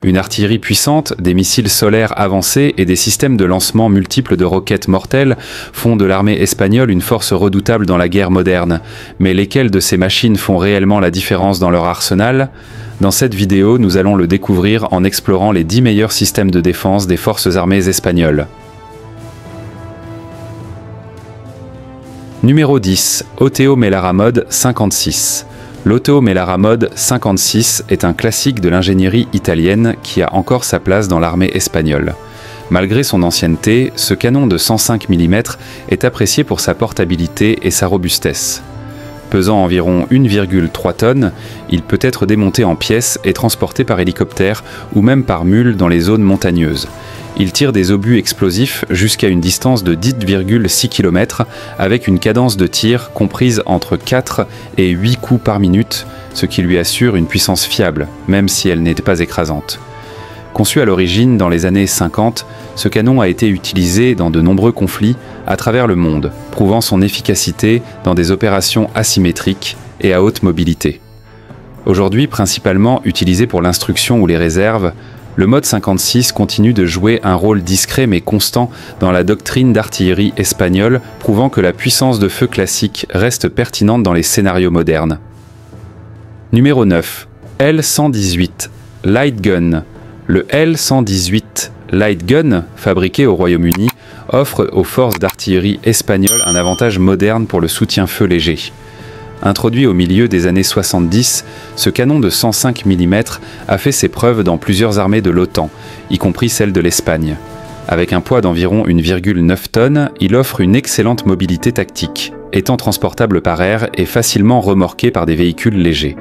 Une artillerie puissante, des missiles solaires avancés et des systèmes de lancement multiples de roquettes mortelles font de l'armée espagnole une force redoutable dans la guerre moderne. Mais lesquelles de ces machines font réellement la différence dans leur arsenal ? Dans cette vidéo, nous allons le découvrir en explorant les 10 meilleurs systèmes de défense des forces armées espagnoles. Numéro 10. Oteo Melara Mod 56. L'Oteo Melara Mod 56 est un classique de l'ingénierie italienne qui a encore sa place dans l'armée espagnole. Malgré son ancienneté, ce canon de 105 mm est apprécié pour sa portabilité et sa robustesse. Pesant environ 1,3 tonnes, il peut être démonté en pièces et transporté par hélicoptère ou même par mule dans les zones montagneuses. Il tire des obus explosifs jusqu'à une distance de 10,6 km avec une cadence de tir comprise entre 4 et 8 coups par minute, ce qui lui assure une puissance fiable, même si elle n'est pas écrasante. Conçu à l'origine dans les années 50, ce canon a été utilisé dans de nombreux conflits à travers le monde, prouvant son efficacité dans des opérations asymétriques et à haute mobilité. Aujourd'hui principalement utilisé pour l'instruction ou les réserves, le Mod 56 continue de jouer un rôle discret mais constant dans la doctrine d'artillerie espagnole, prouvant que la puissance de feu classique reste pertinente dans les scénarios modernes. Numéro 9. L118 Light Gun. Le L118 Light Gun, fabriqué au Royaume-Uni, offre aux forces d'artillerie espagnoles un avantage moderne pour le soutien-feu léger. Introduit au milieu des années 70, ce canon de 105 mm a fait ses preuves dans plusieurs armées de l'OTAN, y compris celle de l'Espagne. Avec un poids d'environ 1,9 tonnes, il offre une excellente mobilité tactique, étant transportable par air et facilement remorqué par des véhicules légers.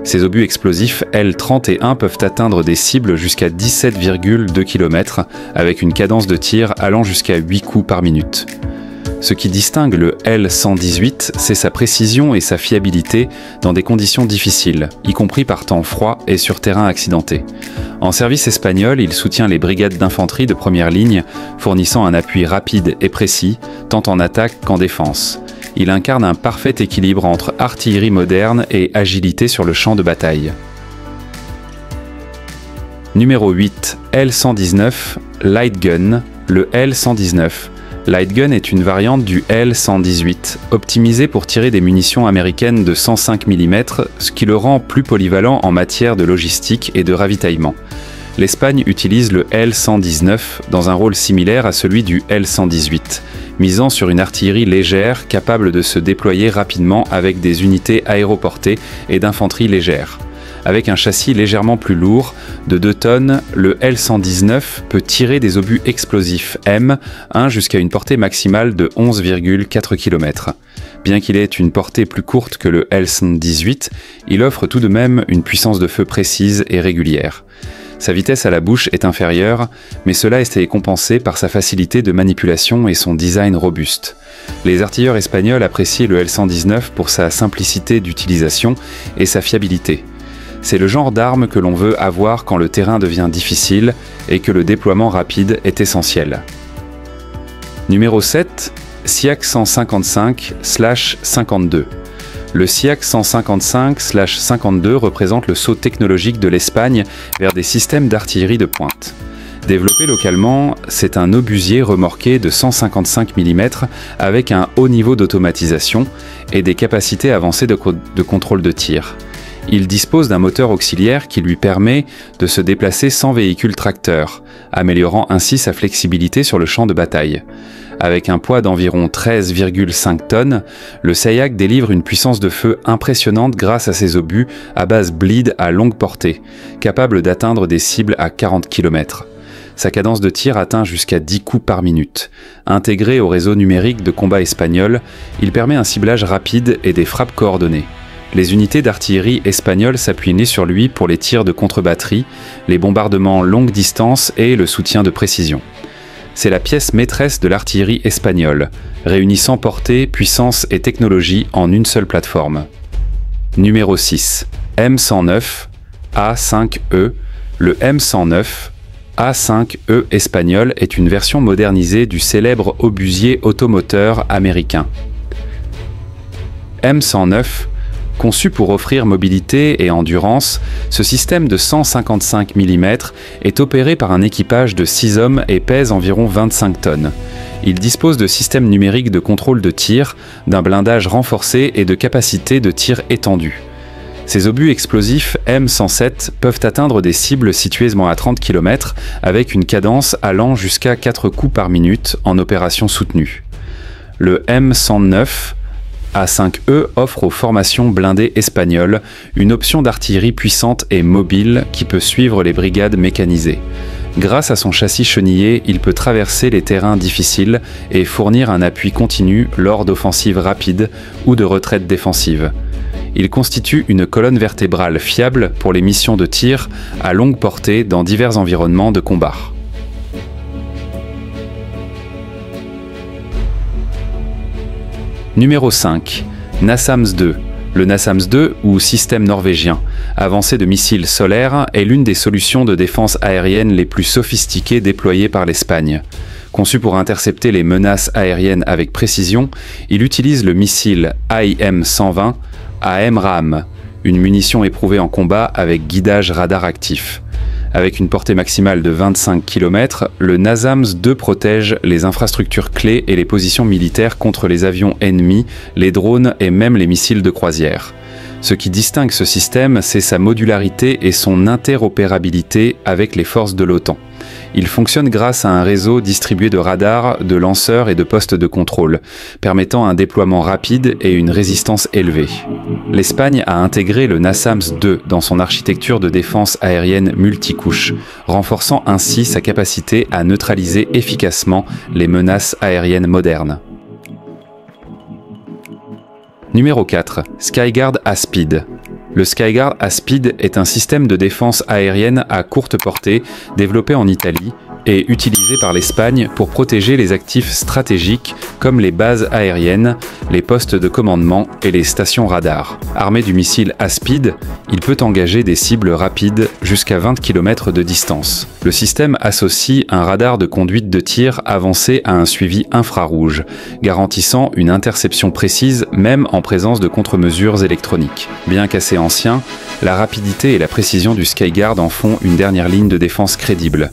Ces obus explosifs L31 peuvent atteindre des cibles jusqu'à 17,2 km, avec une cadence de tir allant jusqu'à 8 coups par minute. Ce qui distingue le L118, c'est sa précision et sa fiabilité dans des conditions difficiles, y compris par temps froid et sur terrain accidenté. En service espagnol, il soutient les brigades d'infanterie de première ligne, fournissant un appui rapide et précis, tant en attaque qu'en défense. Il incarne un parfait équilibre entre artillerie moderne et agilité sur le champ de bataille. Numéro 8. L119 Light Gun. Le L119 Light Gun est une variante du L118, optimisée pour tirer des munitions américaines de 105 mm, ce qui le rend plus polyvalent en matière de logistique et de ravitaillement. L'Espagne utilise le L119 dans un rôle similaire à celui du L118, misant sur une artillerie légère capable de se déployer rapidement avec des unités aéroportées et d'infanterie légère. Avec un châssis légèrement plus lourd, de 2 tonnes, le L119 peut tirer des obus explosifs M, jusqu'à une portée maximale de 11,4 km. Bien qu'il ait une portée plus courte que le L118, il offre tout de même une puissance de feu précise et régulière. Sa vitesse à la bouche est inférieure, mais cela est compensé par sa facilité de manipulation et son design robuste. Les artilleurs espagnols apprécient le L119 pour sa simplicité d'utilisation et sa fiabilité. C'est le genre d'arme que l'on veut avoir quand le terrain devient difficile et que le déploiement rapide est essentiel. Numéro 7. SIAC 155/52. Le SIAC 155/52 représente le saut technologique de l'Espagne vers des systèmes d'artillerie de pointe. Développé localement, c'est un obusier remorqué de 155 mm avec un haut niveau d'automatisation et des capacités avancées de contrôle de tir. Il dispose d'un moteur auxiliaire qui lui permet de se déplacer sans véhicule tracteur, améliorant ainsi sa flexibilité sur le champ de bataille. Avec un poids d'environ 13,5 tonnes, le SIAC délivre une puissance de feu impressionnante grâce à ses obus à base bleed à longue portée, capables d'atteindre des cibles à 40 km. Sa cadence de tir atteint jusqu'à 10 coups par minute. Intégré au réseau numérique de combat espagnol, il permet un ciblage rapide et des frappes coordonnées. Les unités d'artillerie espagnoles s'appuient sur lui pour les tirs de contre-batterie, les bombardements longue distance et le soutien de précision. C'est la pièce maîtresse de l'artillerie espagnole, réunissant portée, puissance et technologie en une seule plateforme. Numéro 6. M109 A5E. Le M109 A5E espagnol est une version modernisée du célèbre obusier automoteur américain. M109 Conçu pour offrir mobilité et endurance, ce système de 155 mm est opéré par un équipage de 6 hommes et pèse environ 25 tonnes. Il dispose de systèmes numériques de contrôle de tir, d'un blindage renforcé et de capacités de tir étendues. Ces obus explosifs M107 peuvent atteindre des cibles situées à 30 km avec une cadence allant jusqu'à 4 coups par minute en opération soutenue. Le M109 A5E offre aux formations blindées espagnoles une option d'artillerie puissante et mobile qui peut suivre les brigades mécanisées. Grâce à son châssis chenillé, il peut traverser les terrains difficiles et fournir un appui continu lors d'offensives rapides ou de retraites défensives. Il constitue une colonne vertébrale fiable pour les missions de tir à longue portée dans divers environnements de combat. Numéro 5. NASAMS II. Le NASAMS II, ou système norvégien, avancé de missiles solaires, est l'une des solutions de défense aérienne les plus sophistiquées déployées par l'Espagne. Conçu pour intercepter les menaces aériennes avec précision, il utilise le missile AIM-120 AMRAAM, une munition éprouvée en combat avec guidage radar actif. Avec une portée maximale de 25 km, le NASAMS II protège les infrastructures clés et les positions militaires contre les avions ennemis, les drones et même les missiles de croisière. Ce qui distingue ce système, c'est sa modularité et son interopérabilité avec les forces de l'OTAN. Il fonctionne grâce à un réseau distribué de radars, de lanceurs et de postes de contrôle, permettant un déploiement rapide et une résistance élevée. L'Espagne a intégré le NASAMS II dans son architecture de défense aérienne multicouche, renforçant ainsi sa capacité à neutraliser efficacement les menaces aériennes modernes. Numéro 4. Skyguard Aspeed. Le Skyguard Aspeed est un système de défense aérienne à courte portée développé en Italie et utilisé par l'Espagne pour protéger les actifs stratégiques comme les bases aériennes, les postes de commandement et les stations radars. Armé du missile Aspeed, il peut engager des cibles rapides jusqu'à 20 km de distance. Le système associe un radar de conduite de tir avancé à un suivi infrarouge, garantissant une interception précise même en présence de contre-mesures électroniques. Bien qu'assez ancien, la rapidité et la précision du Skyguard en font une dernière ligne de défense crédible.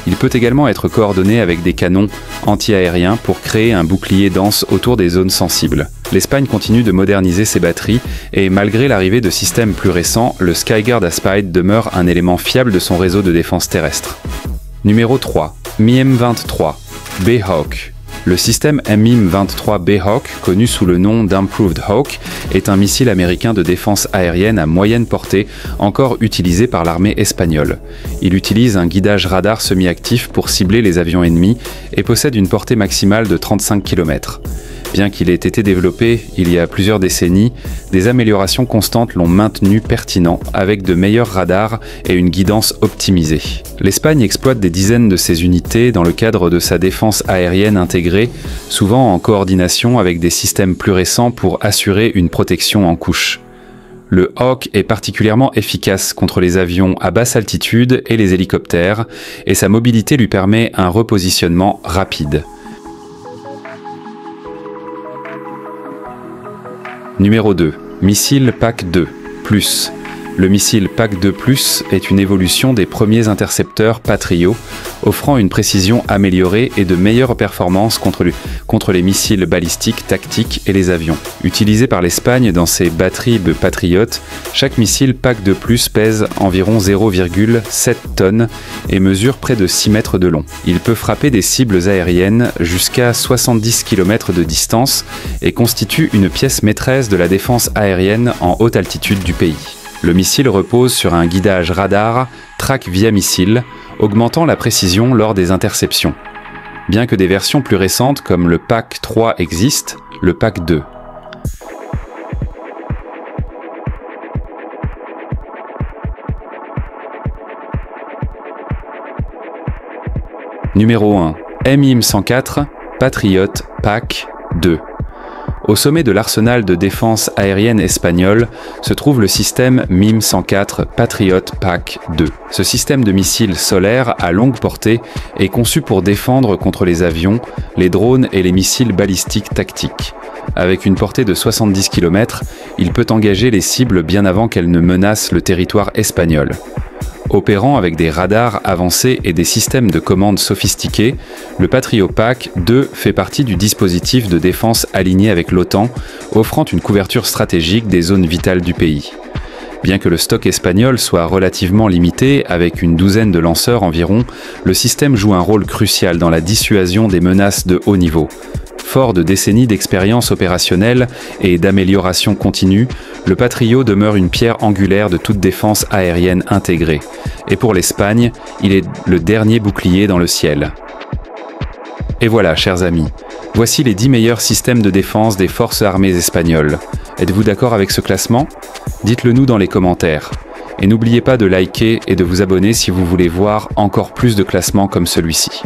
Il peut également être coordonné avec des canons anti-aériens pour créer un bouclier dense autour des zones sensibles. L'Espagne continue de moderniser ses batteries et malgré l'arrivée de systèmes plus récents, le Skyguard Aspeed demeure un élément fiable de son réseau de défense terrestre. Numéro 3. MIM-23 Bayhawk. Le système MIM-23 Bayhawk, connu sous le nom d'Improved Hawk, est un missile américain de défense aérienne à moyenne portée, encore utilisé par l'armée espagnole. Il utilise un guidage radar semi-actif pour cibler les avions ennemis et possède une portée maximale de 35 km. Bien qu'il ait été développé il y a plusieurs décennies, des améliorations constantes l'ont maintenu pertinent avec de meilleurs radars et une guidance optimisée. L'Espagne exploite des dizaines de ces unités dans le cadre de sa défense aérienne intégrée, souvent en coordination avec des systèmes plus récents pour assurer une protection en couche. Le Hawk est particulièrement efficace contre les avions à basse altitude et les hélicoptères, et sa mobilité lui permet un repositionnement rapide. Numéro 2. Missile PAC-2 +. Le missile PAC-2 + est une évolution des premiers intercepteurs Patriot, offrant une précision améliorée et de meilleures performances contre les missiles balistiques tactiques et les avions. Utilisé par l'Espagne dans ses batteries de Patriot, chaque missile PAC-2 + pèse environ 0,7 tonnes et mesure près de 6 mètres de long. Il peut frapper des cibles aériennes jusqu'à 70 km de distance et constitue une pièce maîtresse de la défense aérienne en haute altitude du pays. Le missile repose sur un guidage radar track via missile, augmentant la précision lors des interceptions. Bien que des versions plus récentes comme le PAC-3 existent, le PAC-2. Numéro 1. MIM-104 Patriot PAC-2. Au sommet de l'arsenal de défense aérienne espagnol se trouve le système MIM-104 Patriot PAC 2. Ce système de missiles solaires à longue portée est conçu pour défendre contre les avions, les drones et les missiles balistiques tactiques. Avec une portée de 70 km, il peut engager les cibles bien avant qu'elles ne menacent le territoire espagnol. Opérant avec des radars avancés et des systèmes de commande sophistiqués, le Patriot PAC 2 fait partie du dispositif de défense aligné avec l'OTAN, offrant une couverture stratégique des zones vitales du pays. Bien que le stock espagnol soit relativement limité, avec une douzaine de lanceurs environ, le système joue un rôle crucial dans la dissuasion des menaces de haut niveau. Fort de décennies d'expérience opérationnelle et d'amélioration continue, le Patriot demeure une pierre angulaire de toute défense aérienne intégrée. Et pour l'Espagne, il est le dernier bouclier dans le ciel. Et voilà, chers amis, voici les 10 meilleurs systèmes de défense des forces armées espagnoles. Êtes-vous d'accord avec ce classement? Dites-le nous dans les commentaires. Et n'oubliez pas de liker et de vous abonner si vous voulez voir encore plus de classements comme celui-ci.